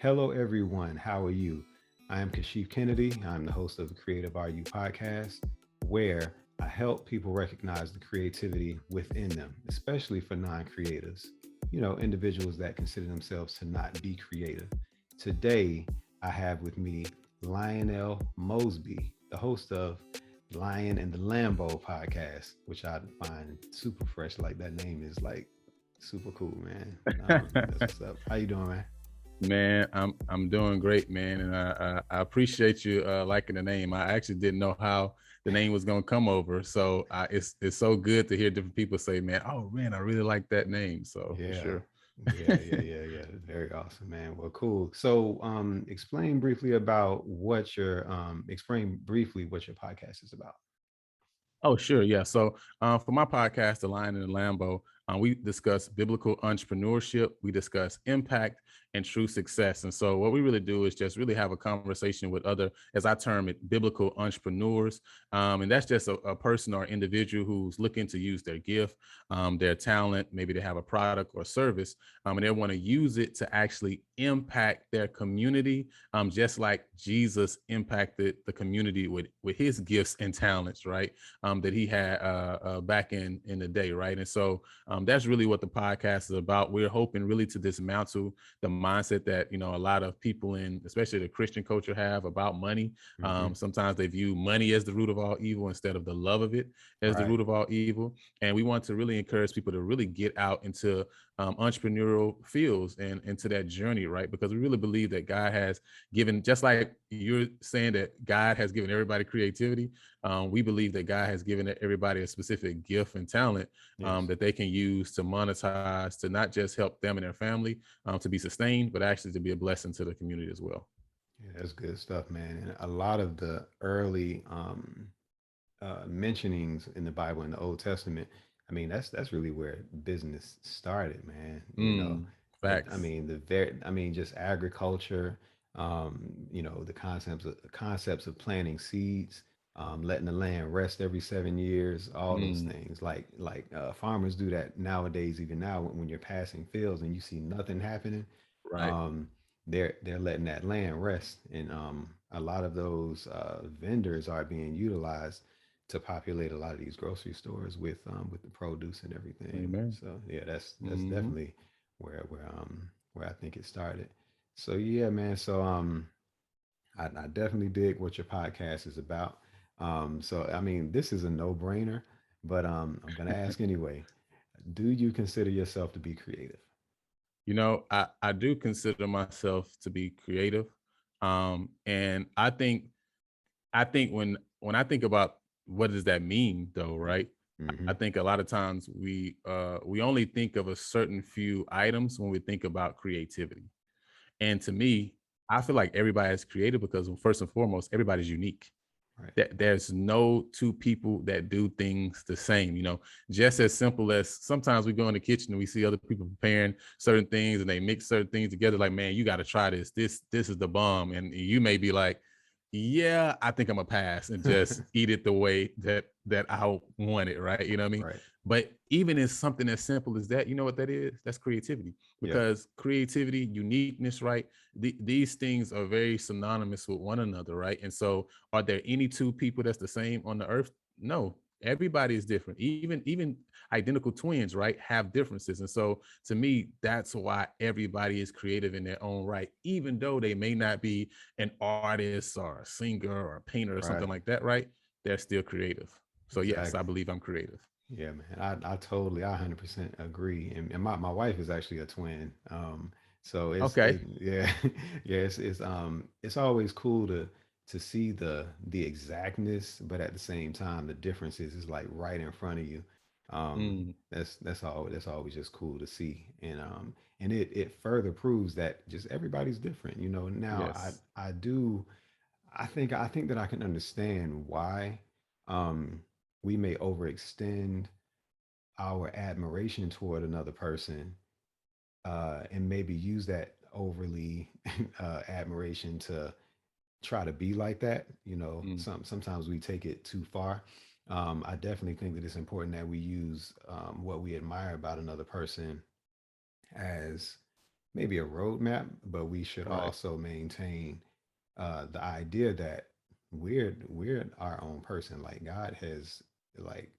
Hello, everyone. How are you? I am Kashif Kennedy. I'm the host of the Creative Are You podcast, where I help people recognize the creativity within them, especially for non creatives, individuals that consider themselves to not be creative. Today, I have with me Lionel Mosby, the host of Lion and the Lambo podcast, which I find super fresh. Like that name is like super cool, man. That's what's up. How you doing, man? Man, I'm doing great, man, and I appreciate you liking the name. I actually didn't know how the name was gonna come over, so it's so good to hear different people say, "Man, oh man, I really like that name." So for Yeah. sure. Yeah. Very awesome, man. Well, cool. So, explain briefly what your podcast is about. Oh, sure. Yeah. So for my podcast, The Lion and the Lambo, we discuss biblical entrepreneurship. We discuss impact and true success. And so what we really do is just really have a conversation with other, as I term it, biblical entrepreneurs. And that's just a person or individual who's looking to use their gift, their talent. Maybe they have a product or service, and they want to use it to actually impact their community, just like Jesus impacted the community with his gifts and talents, right? That he had back in the day, right? And so that's really what the podcast is about. We're hoping really to dismantle the mindset that a lot of people in, especially the Christian culture, have about money. Hmm. Sometimes they view money as the root of all evil instead of the love of it as the Right. root of all evil. And we want to really encourage people to really get out into entrepreneurial fields and into that journey, right? Because we really believe that God has given, just like you're saying that God has given everybody creativity, we believe that God has given everybody a specific gift and talent Yes. that they can use to monetize, to not just help them and their family to be sustained, but actually to be a blessing to the community as well. Yeah, that's good stuff, man. And a lot of the early mentionings in the Bible in the Old Testament, I mean, that's really where business started, man. I Facts. mean, just agriculture, the concepts of planting seeds, letting the land rest every 7 years, all those Mm, things. Like farmers do that nowadays, even now when you're passing fields and you see nothing happening, right. um, they're letting that land rest, and a lot of those vendors are being utilized to populate a lot of these grocery stores with the produce and everything. Amen. So yeah, that's Hmm. definitely where I think it started. So yeah, man. So I definitely dig what your podcast is about. So I mean, this is a no brainer, but I'm gonna ask anyway. Do you consider yourself to be creative? I do consider myself to be creative, and I think when I think about what does that mean though, right? I Mm-hmm. think a lot of times we only think of a certain few items when we think about creativity. And to me, I feel like everybody is creative because first and foremost, everybody's unique. Right. That there's no two people that do things the same. Just as simple as sometimes we go in the kitchen and we see other people preparing certain things and they mix certain things together. Like, man, you got to try this. This is the bomb, and you may be like, yeah, I think I'm a pass and just eat it the way that I want it, right? You know what I mean? Right. But even in something as simple as that, you know what that is? That's creativity. Yep. Because creativity, uniqueness, right? These things are very synonymous with one another, right? And so, are there any two people that's the same on the earth? No. Everybody is different. Even identical twins, right, have differences. And so to me, that's why everybody is creative in their own right, even though they may not be an artist or a singer or a painter or something Right. like that, right? They're still creative. So yes, I Exactly. blich I'm creative. Yeah, man. I 100% agree. And my wife is actually a twin. So Okay. yeah, yeah, it's always cool to see the exactness, but at the same time, the differences is like right in front of you. Mm, That's always just cool to see. And it further proves that just everybody's different. Now yes. I think that I can understand why um we may overextend our admiration toward another person, and maybe use that overly admiration to try to be like that. Mm, Sometimes we take it too far. I definitely think that it's important that we use what we admire about another person as maybe a roadmap, but we should Right. also maintain the idea that we're our own person. Like God has like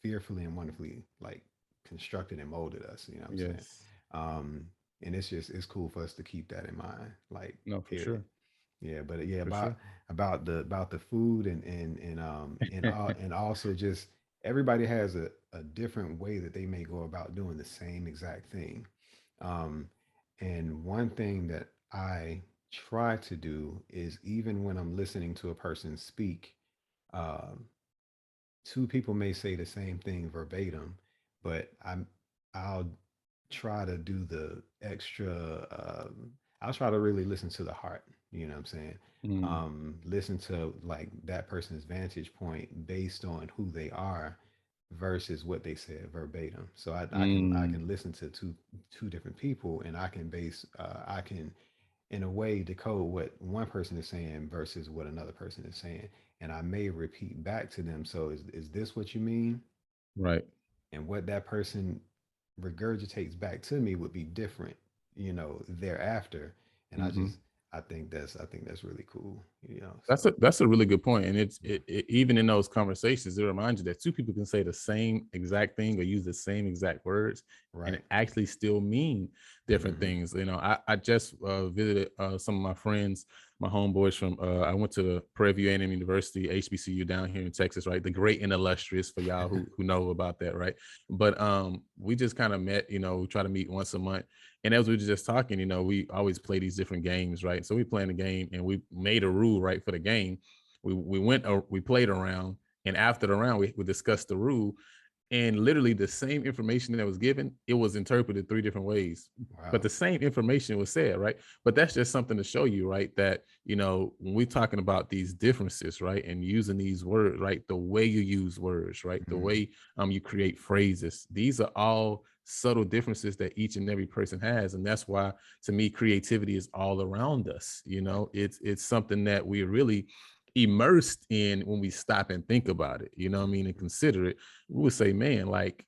fearfully and wonderfully like constructed and molded us. You know what I'm saying? Yes. Um, and it's cool for us to keep that in mind. Like No, for period. sure. Yeah, but yeah, For sure. about the food and also just everybody has a different way that they may go about doing the same exact thing. Um, and one thing that I try to do is even when I'm listening to a person speak, um, two people may say the same thing verbatim, but I'll try to do the extra. I'll try to really listen to the heart. You know what I'm saying? Mm, Listen to like that person's vantage point based on who they are versus what they said verbatim. So I mm, can listen to two different people and I can base I can in a way decode what one person is saying versus what another person is saying, and I may repeat back to them, so is this what you mean? right. And what that person regurgitates back to me would be different, thereafter. And Hmm. I think that's really cool, That's so a really good point, and even in those conversations, it reminds you that two people can say the same exact thing or use the same exact words, and right. actually still mean different Mm-hmm. things. I just visited some of my friends, my homeboys from. I went to the Prairie View A&M University, HBCU down here in Texas, right? The great and illustrious for y'all who know about that, right? But we just kind of met. We try to meet once a month, and as we were just talking, we always play these different games, right? So we playing the game and we made a rule, right, for the game. We played around, and after the round, we discussed the rule, and literally the same information that was given, it was interpreted three different ways, but Wow. the same information was said, right? But that's just something to show you, right, that when we're talking about these differences, right, and using these words, right, the way you use words, right, the Mm-hmm. way you create phrases, these are all subtle differences that each and every person has, and that's why, to me, creativity is all around us. It's something that we really immersed in when we stop and think about it, what I mean, and consider it. We would say, man, like,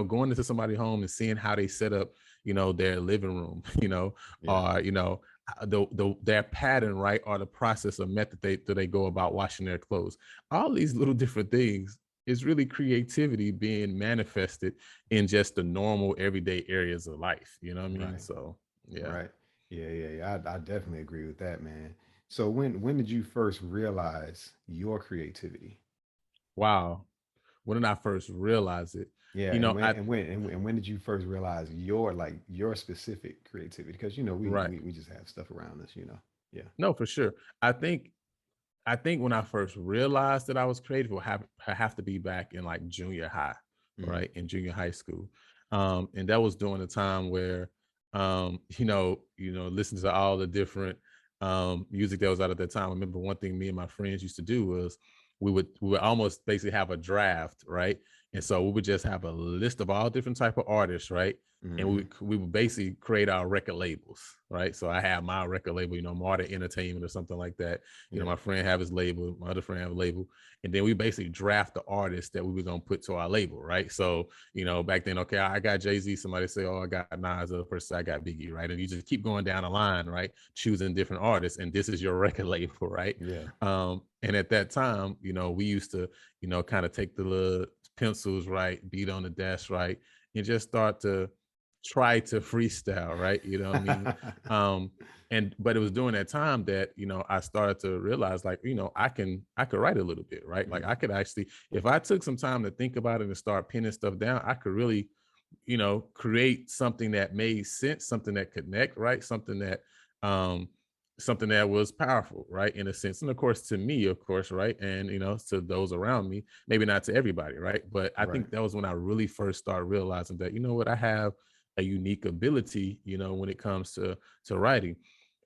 going into somebody's home and seeing how they set up, their living room, Yeah. or, their pattern, right, or the process or method they go about washing their clothes. All these little different things is really creativity being manifested in just the normal everyday areas of life. You know what I mean? Right. So yeah. Right. Yeah. I definitely agree with that, man. So when did you first realize your creativity? Wow. When did I first realize it? Yeah, You know, I and when did you first realize your specific creativity? Because right. we just have stuff around us, Yeah. No, for sure. I think when I first realized that I was creative, will have to be back in like junior high, Mm-hmm. right? In junior high school. And that was during the time where listen to all the different music that was out at that time. I remember one thing me and my friends used to do was we would almost basically have a draft, right? And so we would just have a list of all different type of artists, right? And Mm-hmm. we would basically create our record labels, right? So I have my record label, Marta Entertainment or something like that. Yeah. My friend have his label, my other friend have a label, and then we basically draft the artists that we were gonna put to our label, right? So back then, okay, I got Jay-Z. Somebody say, oh, I got Nas. Other person say, I got Biggie, right? And you just keep going down the line, right? Choosing different artists, and this is your record label, right? Yeah. And at that time, we used to, kind of take the little pencils, right, beat on the desk, right, and just start to try to freestyle, right? You know what I mean? Um, but it was during that time that I started to realize, like, I could write a little bit, right? Like, Mm-hmm. I could actually, if I took some time to think about it and start pinning stuff down, I could really create something that made sense, something that connect, right? Um something that was powerful, right? In a sense. And of course, to me, of course, right? And to those around me, maybe not to everybody, right? But I Right. think that was when I really first started realizing that, what, I have a unique ability, when it comes to writing.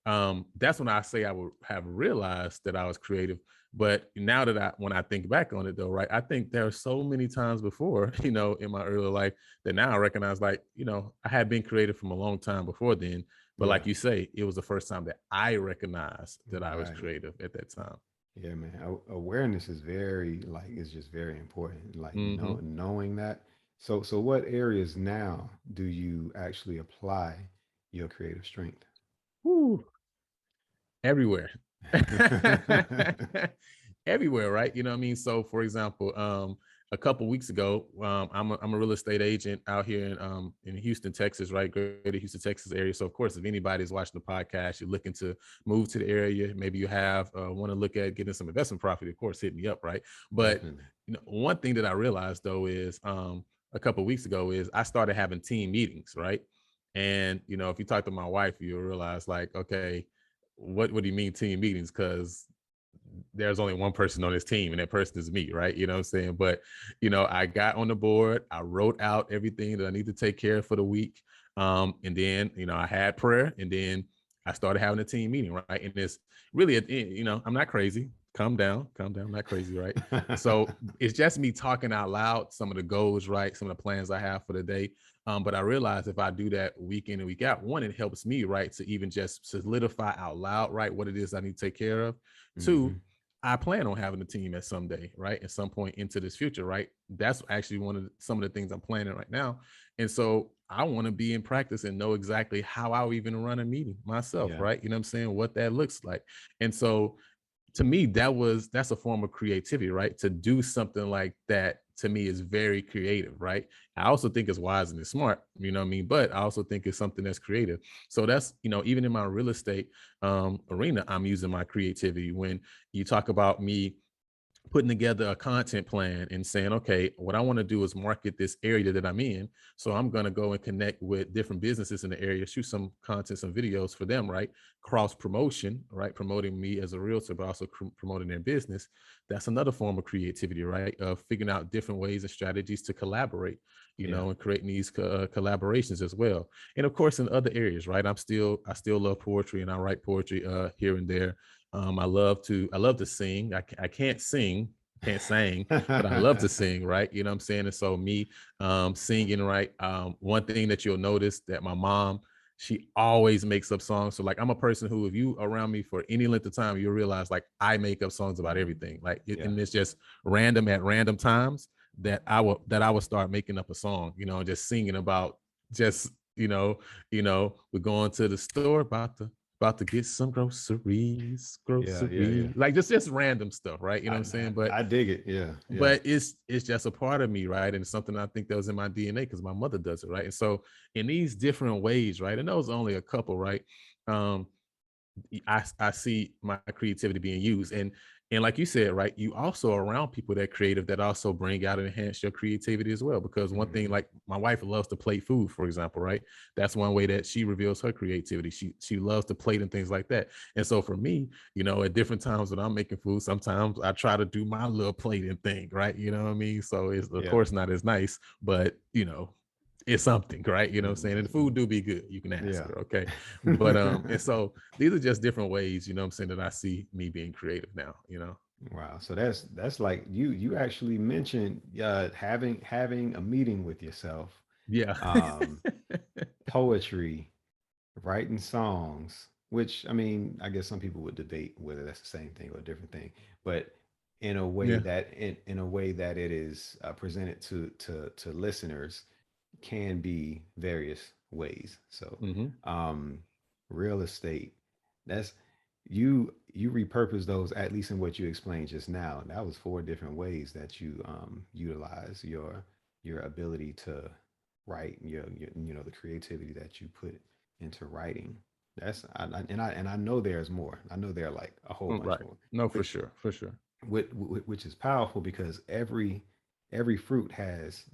That's when I say I would have realized that I was creative. But now that when I think back on it though, right, I think there are so many times before, in my early life, that now I recognize, like, I had been creative from a long time before then. But Yeah. like you say, it was the first time that I recognized that I was Right. creative at that time. Yeah, man. Awareness is very is just very important. Like Hmm. knowing that. So what areas now do you actually apply your creative strength? Whew, everywhere. Everywhere, right? You know what I mean? So for example, a couple weeks ago, I'm a real estate agent out here in Houston, Texas, right? Greater Houston, Texas area. So of course, if anybody's watching the podcast, you're looking to move to the area, maybe you have want to look at getting some investment property, of course, hit me up, right? But Definitely. one thing that I realized though is a couple of weeks ago is I started having team meetings, right? And if you talk to my wife, you'll realize like, okay, what do you mean team meetings? Because there's only one person on this team and that person is me, right? You know what I'm saying? But I got on the board, I wrote out everything that I need to take care of for the week. And then I had prayer, and then I started having a team meeting, right? And it's really I'm not crazy. Calm down, I'm not crazy, right? So it's just me talking out loud some of the goals, right? Some of the plans I have for the day. But I realize if I do that week in and week out, one, it helps me, right, to even just solidify out loud, right, what it is I need to take care of. Two, Hmm. I plan on having a team at some day, right? At some point into this future, right? That's actually some of the things I'm planning right now. And so I want to be in practice and know exactly how I even run a meeting myself, Yeah. right? You know what I'm saying? What that looks like. And so to me, that's a form of creativity, right? To do something like that to me is very creative, right? I also think it's wise and it's smart, you know what I mean? But I also think it's something that's creative. So that's, even in my real estate arena, I'm using my creativity. When you talk about me putting together a content plan and saying, okay, what I want to do is market this area that I'm in. So I'm going to go and connect with different businesses in the area, shoot some content, some videos for them, right? Cross promotion, right? Promoting me as a realtor, but also promoting their business. That's another form of creativity, right? Of figuring out different ways and strategies to collaborate, Yeah. and creating these collaborations as well. And of course, in other areas, right? I still love poetry, and I write poetry here and there. I love to sing. I can't sing, can't sing, but I love to sing, right? You know what I'm saying? And so me singing, right? One thing that you'll notice that my mom, she always makes up songs. So like I'm a person who, if you around me for any length of time, you'll realize like I make up songs about everything. Like Yeah. and it's just random at random times that I will start making up a song, just singing about just we're going to the store about to get some Yeah. Yeah. Yeah. like just random stuff, right? You know I, what I'm saying? I dig it. Yeah. Yeah. But it's just a part of me, right? And it's something I think that was in my DNA because my mother does it, right? And so in these different ways, right? And those are only a couple, right? Um, I see my creativity being used. And like you said, right, you also around people that creative that also bring out and enhance your creativity as well. Because one thing, Hmm. like my wife loves to plate food, for example, right? That's one way that she reveals her creativity. She loves to plate and things like that. And so for me, at different times when I'm making food, sometimes I try to do my little plating thing, right? You know what I mean? So it's of Yeah. course not as nice, but it's something, right? You know what I'm saying? And the food Mhm. do be good. You can ask Yeah. her, okay? But and so these are just different ways, you know what I'm saying, that I see me being creative now. Wow. So that's like you actually mentioned having a meeting with yourself, Yeah. um, poetry, writing songs, which I mean, I guess some people would debate whether that's the same thing or a different thing, but Yeah. in a way that it is presented to listeners can be various ways. So, Hmm. um, real estate, that's you repurpose those at least in what you explained just now. That was four different ways that you utilize your ability to write, the creativity that you put into writing. And I know there's more. I know there are like a whole bunch Right. more, No, for which sure. For sure. which is powerful because every fruit has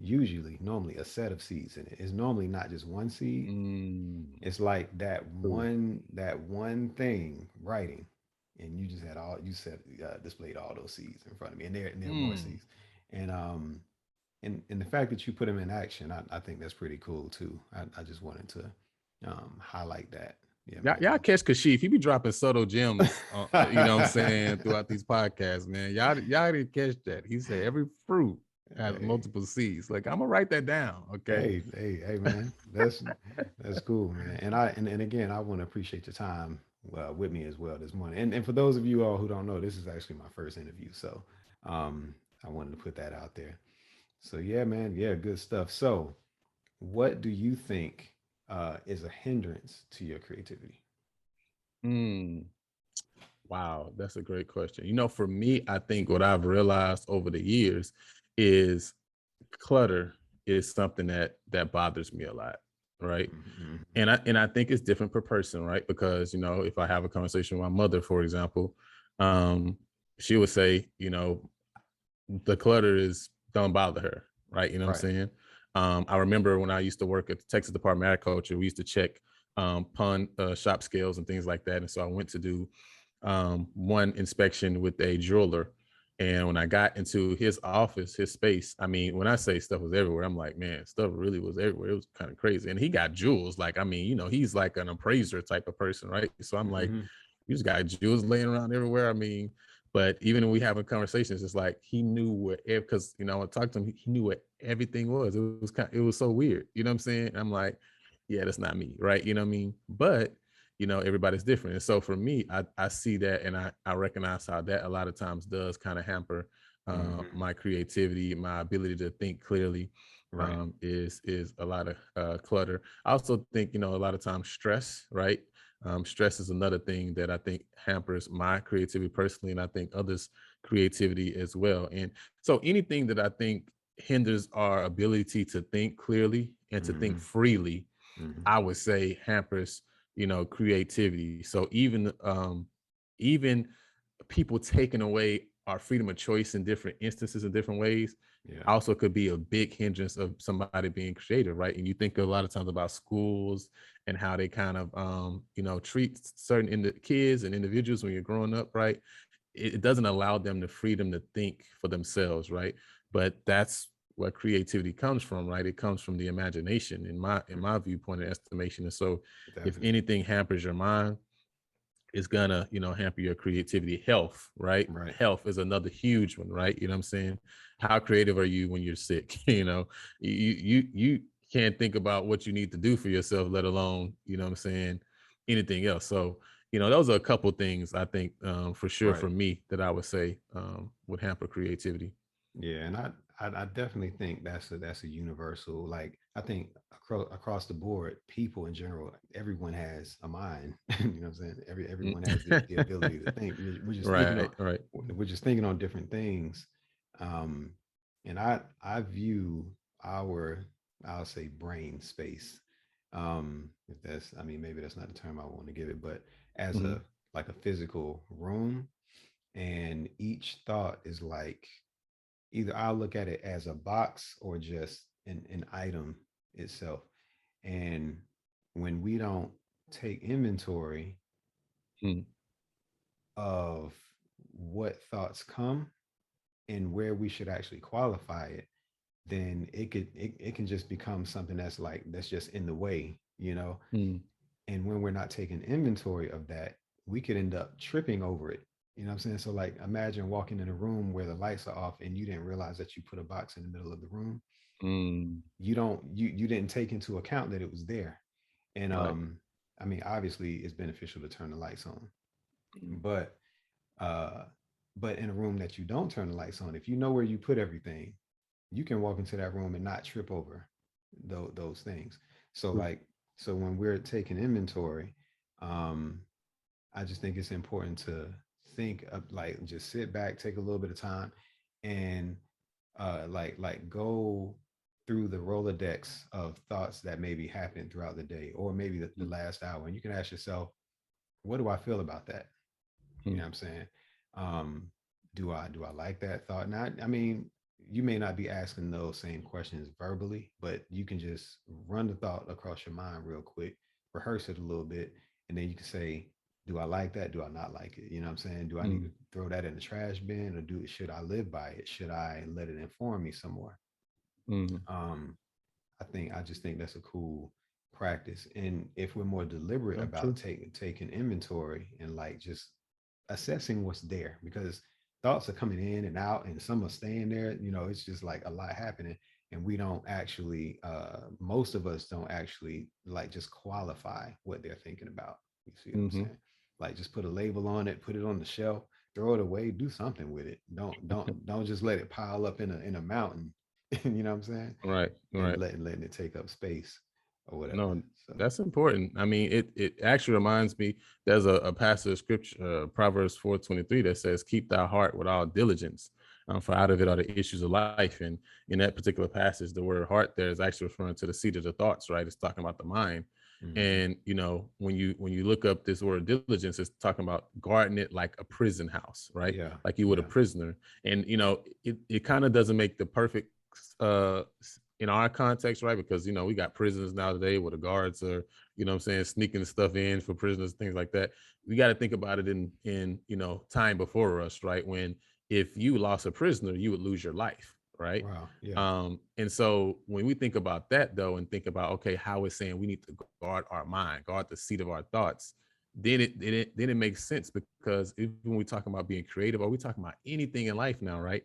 usually normally a set of seeds in it. It's normally not just one seed. Mm, It's like true. that one thing writing, and you just had all you said displayed all those seeds in front of me, and there are more Mm. seeds, and and the fact that you put them in action, I think that's pretty cool too. I just wanted to highlight that. Yeah, Y'all catch Kashif. He be dropping subtle gems, you know what I'm man. saying, throughout these podcasts, man. Y'all didn't catch that. He said every fruit has Hey, multiple seeds. Like, I'm gonna write that down, okay? hey, man. That's cool, man. And again, I want to appreciate your time with me as well this morning. And for those of you all who don't know, this is actually my first interview, so I wanted to put that out there. So yeah, man, yeah, good stuff. So, what do you think? is a hindrance to your creativity? Mm, wow, that's a great question. For me, I think what I've realized over the years is clutter is something that bothers me a lot, right? Mm-hmm. And I think it's different per person, right? Because if I have a conversation with my mother, for example, um, she would say, the clutter is don't bother her, right? You know what Right. I'm saying? I remember when I used to work at the Texas Department of Agriculture, we used to check pond shop scales and things like that. And so I went to do one inspection with a jeweler. And when I got into his office, his space, I mean, when I say stuff was everywhere, I'm like, man, stuff really was everywhere. It was kind of crazy. And he got jewels. Like, I mean, he's like an appraiser type of person, right? So I'm like, Mm-hmm. you just got jewels laying around everywhere. I mean, but even when we having conversations, it's like he knew what, because I talked to him, he knew what everything was. It was so weird. You know what I'm saying? I'm like, yeah, that's not me, right? You know what I mean? But everybody's different. And so for me, I see that, and I recognize how that a lot of times does kind of hamper Mm-hmm. my creativity, my ability to think clearly. Right. Is a lot of clutter. I also think a lot of times stress, right? Stress is another thing that I think hampers my creativity personally, and I think others' creativity as well. And so anything that I think hinders our ability to think clearly and to think Mm-hmm. freely, Mm-hmm. I would say hampers, creativity. So even people taking away our freedom of choice in different instances in different ways Yeah. also could be a big hindrance of somebody being creative, right? And you think a lot of times about schools and how they kind of treat certain kids and individuals when you're growing up, right? It doesn't allow them the freedom to think for themselves, right? But that's where creativity comes from, right? It comes from the imagination, in my viewpoint and estimation. And so if Definitely. anything hampers your mind, it's gonna hamper your creativity. Health, right? Right. Health is another huge one, right? You know what I'm saying? How creative are you when you're sick? You can't think about what you need to do for yourself, let alone what I'm saying, anything else. So those are a couple things I think for sure Right. for me that I would say would hamper creativity. Yeah, and I definitely think that's a universal. Like I think across the board, people in general, everyone has a mind. You know what I'm saying? Everyone has the ability to think. We're just thinking on Right. we're just thinking on different things. Um, and I view our, I'll say, brain space. If that's, I mean, maybe that's not the term I want to give it, but as Hmm. a, like a physical room, and each thought is like, either I'll look at it as a box or just an item itself. And when we don't take inventory of what thoughts come and where we should actually qualify it, then it can just become something that's like, that's just in the way, you know. Mm. And when we're not taking inventory of that, we could end up tripping over it. You know what I'm saying? So like imagine walking in a room where the lights are off and you didn't realize that you put a box in the middle of the room. Mm. You didn't take into account that it was there. And Right. I mean, obviously it's beneficial to turn the lights on, Mm. but uh but in a room that you don't turn the lights on, if you know where you put everything, you can walk into that room and not trip over those things. So like, so when we're taking inventory, um I just think it's important to think of, like, just sit back, take a little bit of time, and like go through the Rolodex of thoughts that maybe happened throughout the day, or maybe the Mm. last hour, and you can ask yourself, what do I feel about that? You know Mm. what I'm saying? Um, do I like that thought? Now, I mean, you may not be asking those same questions verbally, but you can just run the thought across your mind real quick, rehearse it a little bit, and then you can say, do I like that? Do I not like it? You know what I'm saying? Do I need Mm. to throw that in the trash bin, or should I live by it? Should I let it inform me some more? Mm. Um, I just think that's a cool practice. And if we're more deliberate Oh, about true. taking inventory and like just assessing what's there, because thoughts are coming in and out and some are staying there, you know, it's just like a lot happening. And we don't actually, most of us don't actually like just qualify what they're thinking about. You see what I'm Hmm. saying? Like just put a label on it, put it on the shelf, throw it away, do something with it. Don't just let it pile up in a mountain. You know what I'm saying? Right. And Right. letting it take up space. or whatever. No, So that's important. I mean, it actually reminds me, there's a passage of scripture, Proverbs 4:23, that says, keep thy heart with all diligence, for out of it are the issues of life. And in that particular passage, the word heart there is actually referring to the seat of the thoughts, right? It's talking about the mind. mhm. And when you look up this word diligence, it's talking about guarding it like a prison house, right? Yeah, Like you would a yeah, prisoner. And it kind of doesn't make the perfect uh in our context, right? Because we got prisons now today where the guards are, what I'm saying, sneaking stuff in for prisoners, things like that. We got to think about it in time before us, right? When if you lost a prisoner, you would lose your life, right? wow, yeah, And so when we think about that though, and think about, okay, how it's saying we need to guard our mind, guard the seat of our thoughts, then it makes sense, because even when we're talking about being creative, or we talking about anything in life now, right?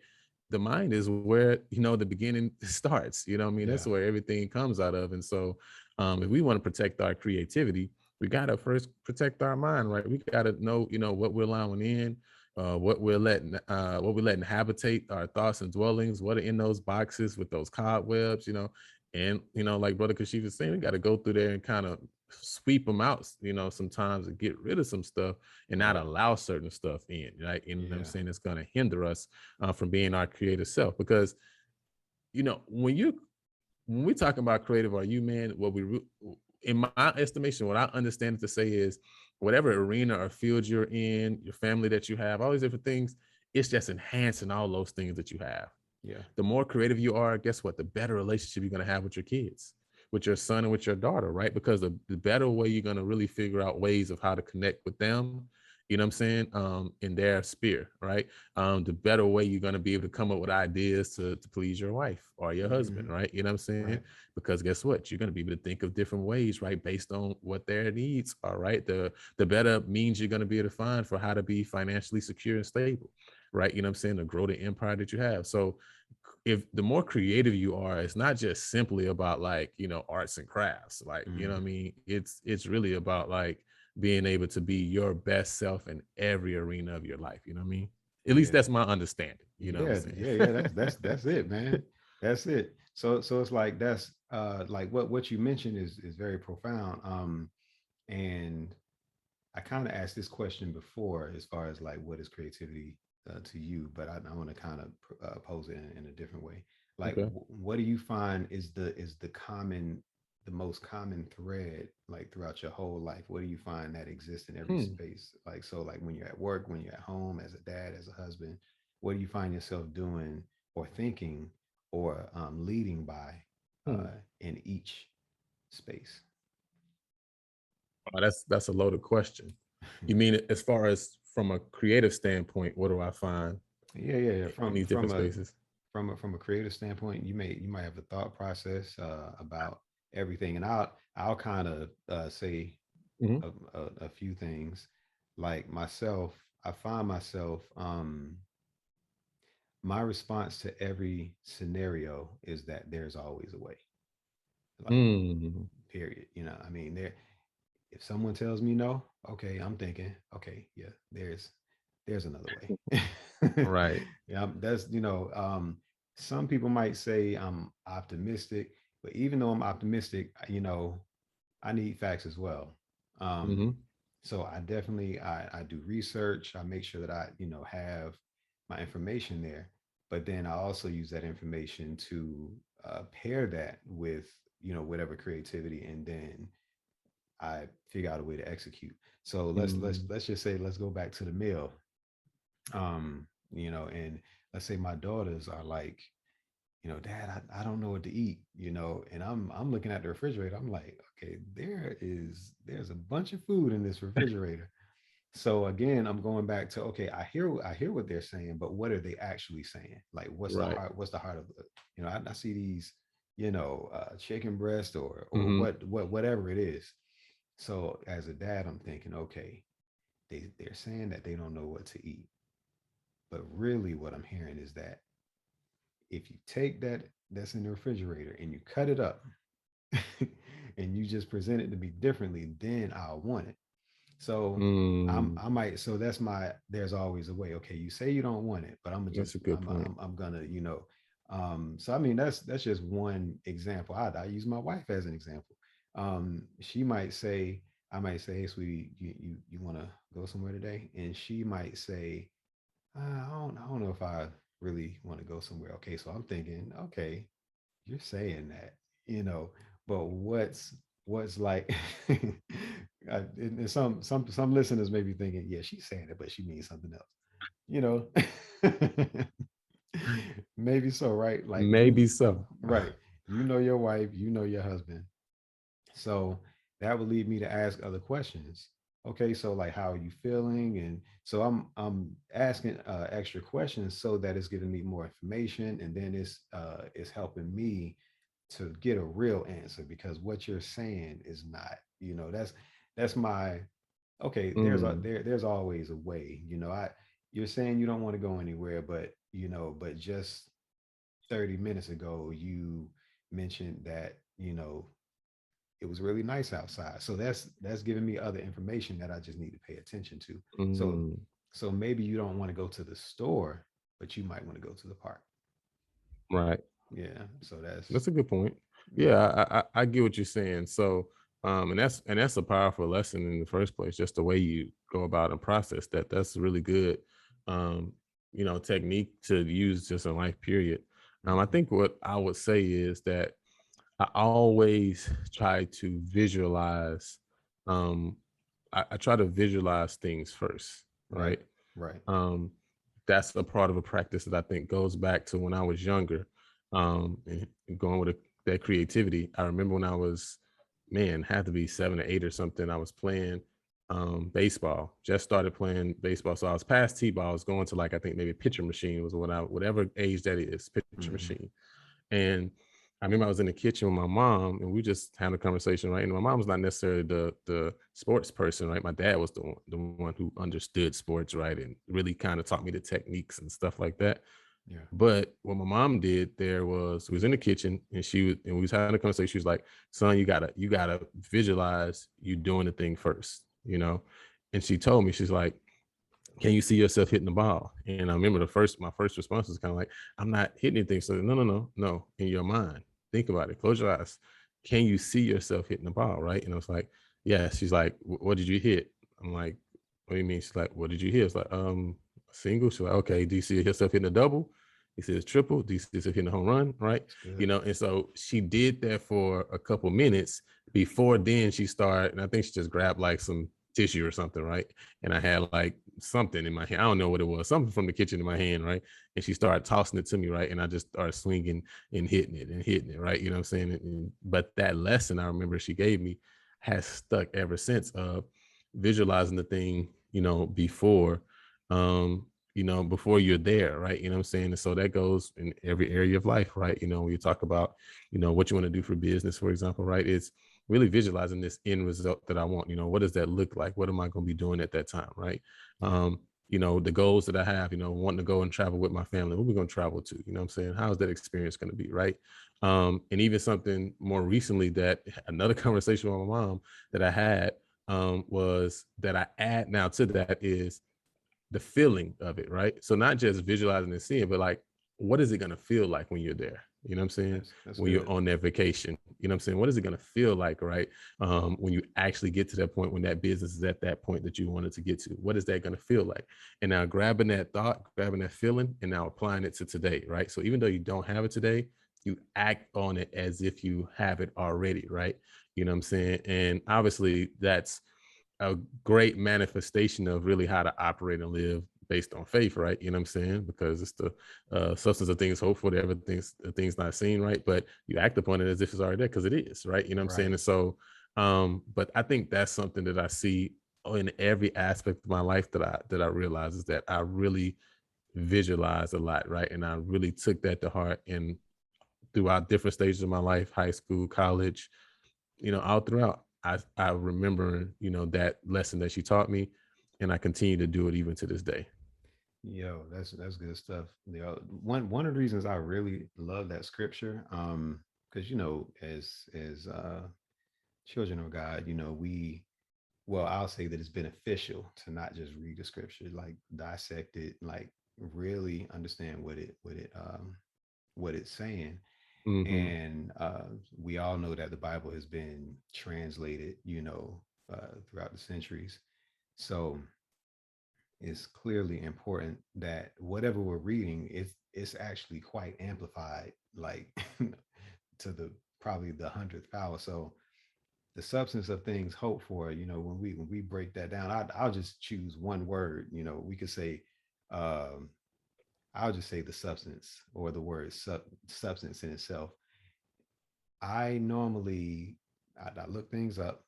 The mind is where the beginning starts. You know what I mean? That's yeah, where everything comes out of. And so if we want to protect our creativity, we got to first protect our mind, right? We got to know what we're allowing in, what we're letting habitate our thoughts and dwellings, what are in those boxes with those cobwebs, and like Brother Kashif was saying, we got to go through there and kind of sweep them out, sometimes, and get rid of some stuff and not right, allow certain stuff in, right? You know what I'm yeah, saying? It's going to hinder us from being our creative self. Because when we talking about creative, are you, man? In my estimation, what I understand it to say is, whatever arena or field you're in, your family that you have, all these different things, it's just enhancing all those things that you have. yeah, The more creative you are, guess what? The better relationship you're going to have with your kids, with your son and with your daughter, right? Because the better way you're going to really figure out ways of how to connect with them, what I'm saying, in their sphere, right? The better way you're going to be able to come up with ideas to please your wife or your husband, hmm, right? You know what I'm saying? right, Because guess what? You're going to be able to think of different ways, right? Based on what their needs are, right? The better means you're going to be able to find for how to be financially secure and stable, right? You know what I'm saying? To grow the empire that you have. So if the more creative you are, it's not just simply about, like, arts and crafts, like, what I hmm, mean, it's really about, like, being able to be your best self in every arena of your life. You know what I mean? At least yeah, that's my understanding. You know what I'm yeah, saying? yeah, yeah. That's it, man. That's it. So it's like that's like what you mentioned is very profound. And I kind of asked this question before, as far as like what is creativity to you, but I want to kind of pose it in a different way. Like, Okay. what do you find is the most common thread, like throughout your whole life? What do you find that exists in every Hmm. space? Like, so like when you're at work, when you're at home, as a dad, as a husband, what do you find yourself doing or thinking or leading by Hmm. in each space? Oh, that's a loaded question. You mean as far as from a creative standpoint, what do I find Yeah, yeah, yeah. in these different spaces? From a creative standpoint, you might have a thought process about everything, and I'll kind of say Hmm. a few things. Like myself, I find myself my response to every scenario is that there's always a way. Like, Hmm. period. You know, I mean, there. If someone tells me no, okay, I'm thinking, okay, yeah, there's another way. Right. Yeah, that's some people might say I'm optimistic, but even though I'm optimistic, I need facts as well. Um, Hmm. so I definitely I do research. I make sure that I have my information there, but then I also use that information to pair that with whatever creativity, and then I figure out a way to execute. So Mm. let's just say let's go back to the meal. And let's say my daughters are like, Dad, I don't know what to eat, and I'm looking at the refrigerator. I'm like, okay, there's a bunch of food in this refrigerator. So again, I'm going back to, okay, I hear what they're saying, but what are they actually saying? Like, Right. what's the heart of it? I see these, chicken breast or Hmm. whatever it is. So as a dad, I'm thinking, okay, they're saying that they don't know what to eat, but really what I'm hearing is that if you take that's in the refrigerator and you cut it up and you just present it to me differently, then I'll want it. So Mm. I might. So that's my. There's always a way. Okay, you say you don't want it, but That's a good point. I'm gonna So I mean that's just one example. I use my wife as an example. She might say, I might say, hey, sweetie, you want to go somewhere today? And she might say, I don't know if I really want to go somewhere. Okay, so I'm thinking, okay, you're saying that, you know, but what's like, and some listeners may be thinking, yeah, she's saying it, but she means something else, you know. Maybe so, right? Like Maybe so. right, you know your wife, you know your husband, so that would lead me to ask other questions. Okay, so like how are you feeling? And so I'm asking extra questions so that it's giving me more information, and then it's helping me to get a real answer, because what you're saying is not, that's my okay, Mm, there's always a way. I You're saying you don't want to go anywhere, but but just 30 minutes ago you mentioned that, it was really nice outside. So that's giving me other information that I just need to pay attention to. So mm, so maybe you don't want to go to the store, but you might want to go to the park. right. Yeah. So that's That's a good point. Yeah, yeah. I get what you're saying. So, and that's a powerful lesson in the first place. Just the way you go about and process that. That's really good. Um, technique to use just in life. Period. I Mhm. think what I would say is that I always try to visualize. Um, I try to visualize things first, Right. right? Right. um, that's a part of a practice that I think goes back to when I was younger, and going with that creativity. I remember when I was, man, had to be 7 or 8 or something. I was playing baseball. Just started playing baseball, so I was past t-ball. I was going to, like, I think maybe pitcher machine was when I, whatever age that is, pitcher Hmm. machine. And I remember I was in the kitchen with my mom, and we just had a conversation, right? And my mom was not necessarily the sports person, right? My dad was the one who understood sports, right, and really kind of taught me the techniques and stuff like that. Yeah. But what my mom did there was, we was in the kitchen, and we was having a conversation. She was like, "Son, you gotta visualize you doing the thing first, you know." And she told me, she's like, can you see yourself hitting the ball? And I remember my first response was kind of like, I'm not hitting anything. So no, no, no, no. In your mind, think about it. Close your eyes. Can you see yourself hitting the ball? Right. And I was like, yeah. She's like, what did you hit? I'm like, what do you mean? She's like, what did you hit? It's like, a single. She's like, okay. Do you see yourself hitting a double? He says triple. Do you see yourself hitting a home run? Right. It's good. And so she did that for a couple minutes. Before then she started, and I think she just grabbed like some tissue or something, right? And I had like something in my hand. I don't know what it was, something from the kitchen in my hand, right? And she started tossing it to me, right? And I just started swinging and hitting it, right? You know what I'm saying? But that lesson I remember she gave me has stuck ever since, of visualizing the thing, before, before you're there, right? You know what I'm saying? And so that goes in every area of life, right? When you talk about, what you want to do for business, for example, right? It's really visualizing this end result that I want. What does that look like? What am I going to be doing at that time, right? Yeah. The goals that I have, wanting to go and travel with my family. Where we going to travel to? You know what I'm saying? How's that experience going to be, right? And even something more recently, that another conversation with my mom that I had, was that I add now to that is the feeling of it, right? So not just visualizing and seeing, but like, what is it going to feel like when you're there? You know what I'm saying? That's When you're good. on that vacation, you know what I'm saying? What is it going to feel like, right? When you actually get to that point, when that business is at that point that you wanted to get to, what is that going to feel like? And now grabbing that thought, grabbing that feeling, and now applying it to today, right? So even though you don't have it today, you act on it as if you have it already, right? You know what I'm saying? And obviously that's a great manifestation of really how to operate and live based on faith, right? You know what I'm saying? Because it's the substance of things hoped for, the things not seen, right? But you act upon it as if it's already there, because it is, right? You know what I'm saying? Right. And so, but I think that's something that I see in every aspect of my life, that I realize, is that I really visualize a lot, right? And I really took that to heart, and throughout different stages of my life, high school, college, all throughout, I remember, that lesson that she taught me, and I continue to do it even to this day. Yo, that's good stuff. One of the reasons I really love that scripture, because as children of God, well, I'll say that it's beneficial to not just read the scripture, like dissect it, like really understand what it's saying. Mm-hmm. And we all know that the Bible has been translated, throughout the centuries. So it's clearly important that whatever we're reading, it's actually quite amplified, like to the probably the hundredth power. So the substance of things hoped for, when we break that down, I'll just choose one word. We could say, um, I'll just say the substance, or the word substance in itself. I normally I look things up,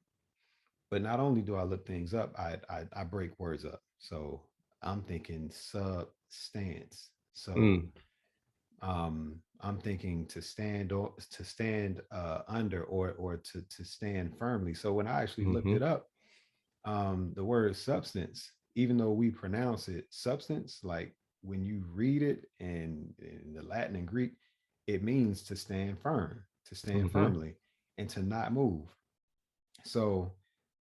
but not only do I look things up, I break words up. So I'm thinking substance. So Mm. I'm thinking to stand, or to stand under, or to stand firmly. So when I actually looked Mm-hmm. it up, the word substance, even though we pronounce it substance, like when you read it in the Latin and Greek, it means to stand firm, to stand Mm-hmm. firmly, and to not move. So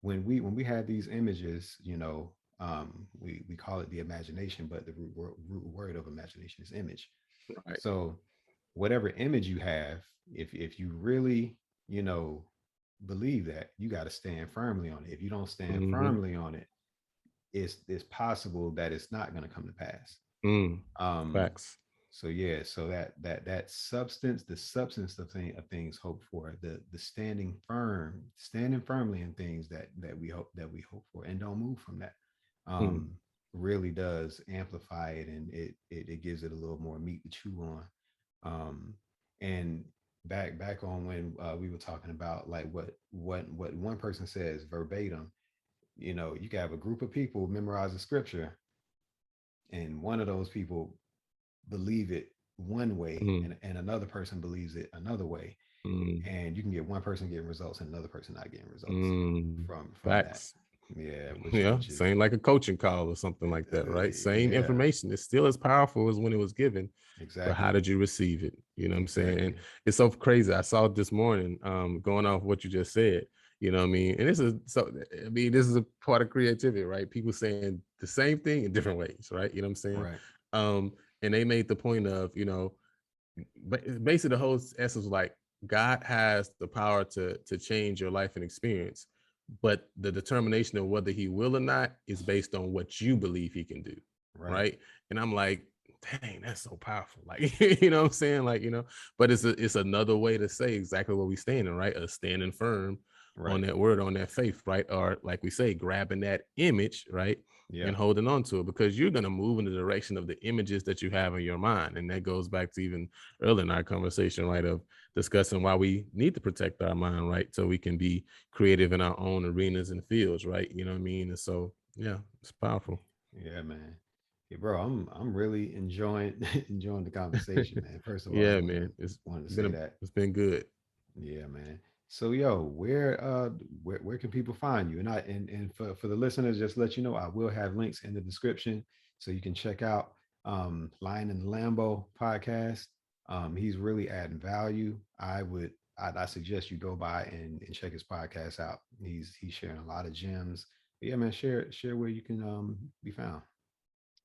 when we had these images, we call it the imagination, but the root word of imagination is image. Right. So whatever image you have, if you really, you know, believe that, you got to stand firmly on it. If you don't stand Mm-hmm. firmly on it, it's possible that it's not going to come to pass. Mm. Um, Facts. so yeah, so that substance, the substance of things hoped for, the standing firmly in things that we hope for, and don't move from that, Mm. um, really does amplify it, and it gives it a little more meat to chew on. And back on when we were talking about like what one person says verbatim, you can have a group of people memorize the scripture, and one of those people believe it one way, Mm. and another person believes it another way, Mm. and you can get one person getting results and another person not getting results Mm. from that. Facts. Yeah, which Yeah, which is same like a coaching call or something like that, right? Same yeah, information. It's still as powerful as when it was given, but how exactly, did you receive it? You know what I'm saying? And exactly. it's so crazy. I saw it this morning, going off what you just said. You know what I mean? And this is so. I mean, this is a part of creativity, right? People saying the same thing in different ways, right? You know what I'm saying? Right, And they made the point of, basically the whole essence was like God has the power to change your life and experience, but the determination of whether he will or not is based on what you believe he can do, right, right? And I'm like, dang, that's so powerful. Like, what I'm saying? Like, but it's another way to say exactly what we standing, right? Standing firm on right. that word, on that faith, right? Or like we say, grabbing that image, right? Yeah, And holding on to it, because you're going to move in the direction of the images that you have in your mind. And that goes back to even earlier in our conversation, right, of discussing why we need to protect our mind, right, so we can be creative in our own arenas and fields, right? You know what I mean? And so, yeah, it's powerful. yeah, man. Yeah, bro, I'm really enjoying enjoying the conversation, man. First of all, I Yeah, wanted to man, it's wanted to been say that. it's been good. Yeah, man. So yo, where can people find you? And for the listeners, just let you know, I will have links in the description so you can check out Lion and the Lambo podcast. He's really adding value. I suggest you go by and check his podcast out. He's sharing a lot of gems. But yeah, man, share where you can be found.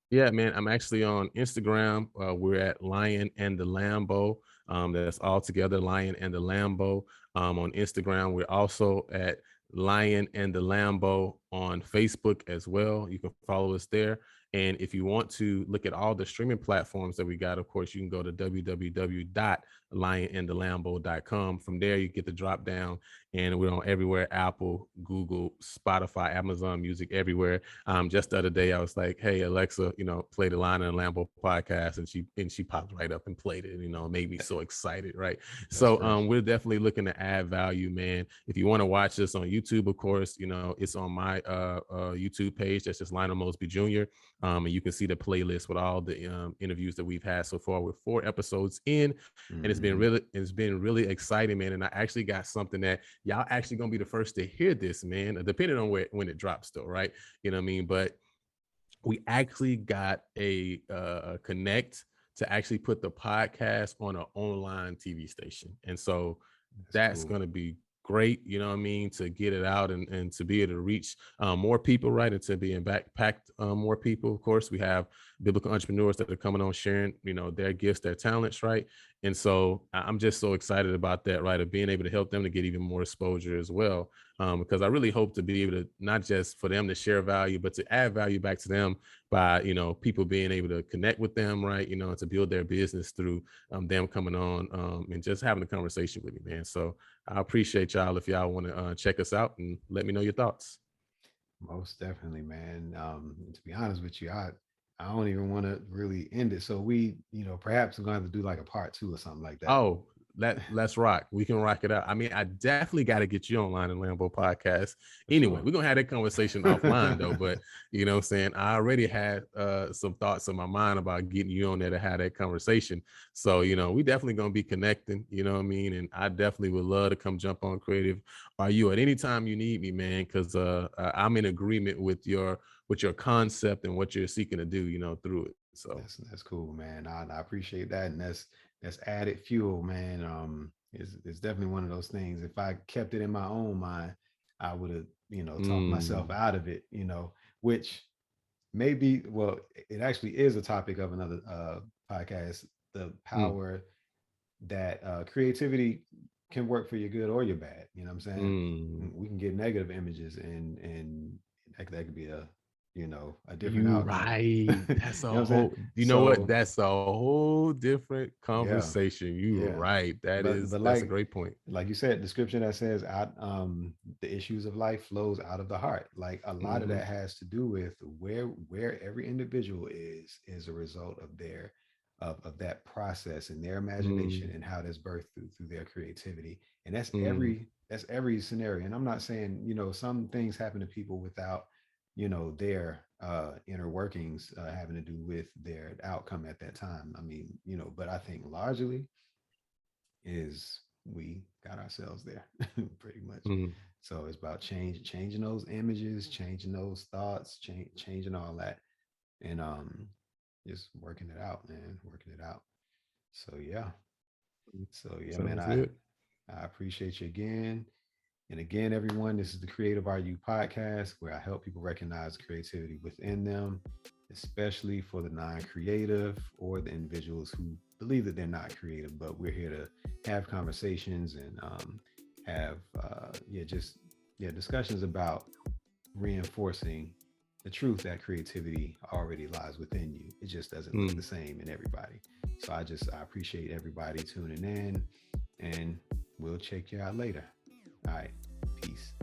Yeah, man. I'm actually on Instagram. We're at Lion and the Lambo. That's all together, Lion and the Lambo. On Instagram, we're also at Lion and the Lambo on Facebook as well. You can follow us there. And if you want to look at all the streaming platforms that we got, of course, you can go to www.lionandthelambo.com. From there, you get the drop down, and we're on everywhere: Apple, Google, Spotify, Amazon Music, everywhere. Just the other day, I was like, "Hey Alexa, play the Lion and Lambo podcast," and she popped right up and played it. It made me so excited, right? That's So fresh. we're definitely looking to add value, man. If you want to watch this on YouTube, of course, it's on my YouTube page. That's just Lionel Mosby Jr. And you can see the playlist with all the interviews that we've had so far. We're 4 episodes in, and Hmm. it's been really exciting, man. And I actually got something that y'all actually gonna be the first to hear this, man. Depending on when it drops, though, right? You know what I mean? But we actually got a connect to actually put the podcast on an online TV station. And so That's that's cool. going to be great, you know what I mean, to get it out and to be able to reach more people, right, and to be impact more people. Of course, we have biblical entrepreneurs that are coming on sharing, you know, their gifts, their talents, right? And so I'm just so excited about that, right, of being able to help them to get even more exposure as well, because I really hope to be able to not just for them to share value, but to add value back to them by, you know, people being able to connect with them, right, you know, and to build their business through them coming on and just having a conversation with me, man. So I appreciate y'all if y'all want to check us out and let me know your thoughts. Most definitely, man. To be honest with you, I don't even want to really end it. So we, perhaps we're going to have to do like a part two or something like that. Oh, let's rock. We can rock it out. I mean, I definitely got to get you online in Lambo podcast. For Anyway, sure. we're gonna have that conversation offline though. But you know what I'm saying? I already had some thoughts in my mind about getting you on there to have that conversation. So, you know, we definitely gonna be connecting, you know what I mean? And I definitely would love to come jump on Creative Are You at any time you need me, man, because I'm in agreement with your concept and what you're seeking to do, you know, through it. So That's cool, man. I appreciate that, and that's added fuel, man. It's definitely one of those things. If I kept it in my own mind, I would have, talked myself mm, out of it. Which maybe, well, it actually is a topic of another podcast. The mm, power that creativity can work for your good or your bad. You know what I'm saying? mm. We can get negative images, and that could be a different You outcome. right. You That's know a what I'm saying? whole, you know what? So That's a whole different yeah, conversation. You yeah. right. But That's a great point. like you said, the scripture that says out the issues of life flows out of the heart. Like a lot of Hmm. that has to do with where every individual is a result of their of that process and their imagination Mm, and how that's birthed through their creativity. And mm, that's every scenario. And I'm not saying, some things happen to people without, their inner workings having to do with their outcome at that time. I mean, but I think largely is we got ourselves there pretty much. mm. So it's about changing those images, changing those thoughts, changing all that, and just working it out, man, working it out. So yeah, man, Sounds good. I appreciate you again. And again, everyone, this is the Creative RU podcast where I help people recognize creativity within them, especially for the non creative or the individuals who believe that they're not creative. But we're here to have conversations and have, discussions about reinforcing the truth that creativity already lies within you. It just doesn't look the Mm. same in everybody. So I appreciate everybody tuning in, and we'll check you out later. All right. Peace.